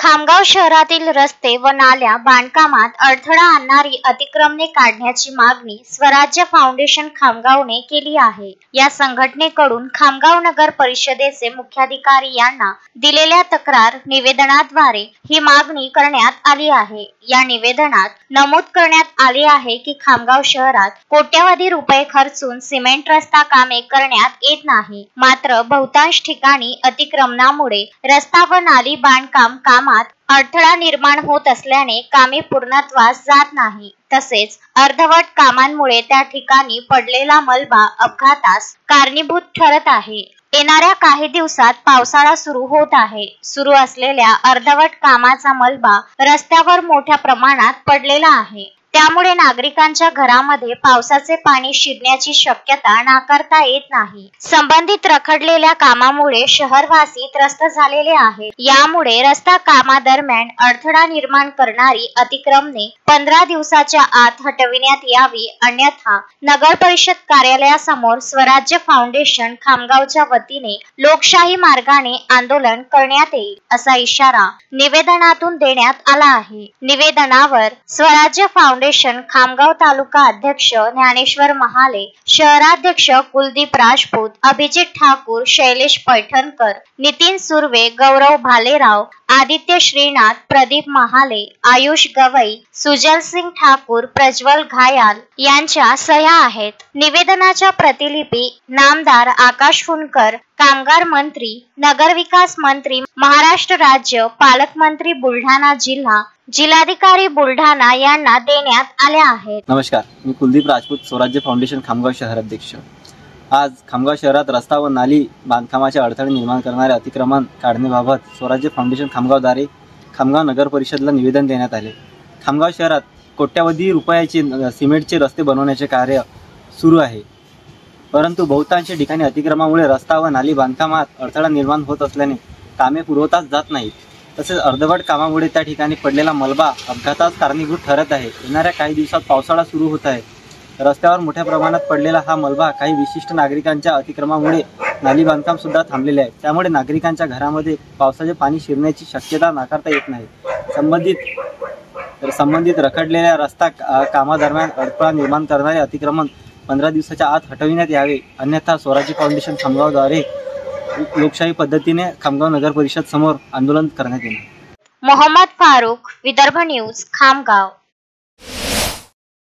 खामगाव शहरातील रस्ते व नाल्या बांधकामात अडथळा आणणारी अतिक्रमणे काढण्याची मागणी स्वराज्य फाउंडेशन खामगावने केली आहे। या संघटनेकडून खामगाव नगर परिषदेचे मुख्याधिकारी यांना दिलेल्या तक्रार निवेदनाद्वारे ही मागणी करण्यात आली आहे। या निवेदनात नमूद करण्यात आले आहे की खामगाव शहरात कोट्यवधी रुपये खर्चून सिमेंट रस्ता कामे करण्यात येत नाही, मात्र बहुतांश ठिकाणी अतिक्रमणामुळे रस्ता व नाली बांधकाम कामात अडथळा निर्माण होत असल्याने कामे पूर्णत्वास जात नाही। तसेच अर्धवट कामांमुळे त्या ठिकाणी पडलेला मलबा अपघातास कारणीभूत ठरत आहे। येणाऱ्या काही दिवसात पावसाळा सुरू होत आहे। सुरू असलेल्या अर्धवट कामाचा मलबा रस्त्यावर मोठ्या प्रमाणात पडलेला आहे, त्यामुळे नागरिकांच्या घरामध्ये पावसाचे पाणी शिरण्याची शक्यता नाकारता येत नाही। संबंधित रखडलेल्या कामामुळे शहरवासी त्रस्त झालेले आहेत। यामुळे रस्ता कामादरम्यान अडथळा निर्माण करणारी अतिक्रमणे 15 दिवसाच्या आत हटविण्यात यावी, अन्यथा नगर परिषद कार्यालयासमोर स्वराज्य फाउंडेशन खामगावच्या वतीने लोकशाही मार्गाने आंदोलन करण्यात येईल, असा इशारा निवेदनातून देण्यात आला आहे। निवेदनावर स्वराज्य फाउंडेशन खामगाव तालुका अध्यक्ष ज्ञानेश्वर महाले, शहराध्यक्ष कुलदीप राजपूत, अभिजित ठाकूर, शैलेश पैठणकर, नितीन सुर्वे, गौरव भालेराव, आदित्य श्रीनाथ, प्रदीप महाले, आयुष गवई, सुजल सिंग ठाकूर, प्रज्वल घायाल यांच्या सह्या आहेत। निवेदनाच्या प्रतिलिपी नामदार आकाश फुंडकर, कामगार मंत्री, नगरविकास मंत्री, महाराष्ट्र राज्य, पालकमंत्री बुलढाणा जिल्हा, जिल्हाधिकारी बुलढाणा यांना देण्यात आल्या आहेत। नमस्कार, मी कुलदीप राजपूत, स्वराज्य फाउंडेशन खामगाव शहर अध्यक्ष। आज खामगाव शहरात रस्ता व नाली बांधकामाचे अडथळे निर्माण करणारे अतिक्रमण काढण्याबाबत स्वराज्य फाउंडेशन खामगावद्वारे खामगाव नगर परिषदेला निवेदन देण्यात आले। खामगाव शहरात कोट्यवधी रुपयाचे सिमेंटचे रस्ते बनवण्याचे कार्य सुरू आहे, परंतु बहुतांश ठिकाणी अतिक्रमणामुळे रस्ता व नाली बांधकामात अडथळा निर्माण होत असल्याने कामे पुरवताच जात नाहीत। तसेच अर्धवट कामामुळे त्या ठिकाणी पडलेला मलबा अपघातास कारणीभूत ठरत आहे। येणाऱ्या काही दिवसात पावसाळा सुरू होत आहे। रस्त्यावर मोठ्या प्रमाणात पडलेला हा मलबा काही विशिष्ट नागरिकांच्या अतिक्रमणामुळे नाली बांधकाम सुद्धा थांबलेले आहे, त्यामुळे नागरिकांच्या घरामध्ये पावसाचे पाणी शिरण्याची शक्यता नाकारता येत नाही। संबंधित रखडलेल्या रस्ता कामादरम्यान अडथळा निर्माण करणारे अतिक्रमण 15 दिवसाच्या आत हटविण्यात यावे, अन्यथा स्वराज्य फाउंडेशन खामगावद्वारे लोकशाही पद्धतीने खामगाव नगर परिषद समोर आंदोलन करण्यात येईल। मोहम्मद फारूक, विदर्भ न्यूज, खामगाव।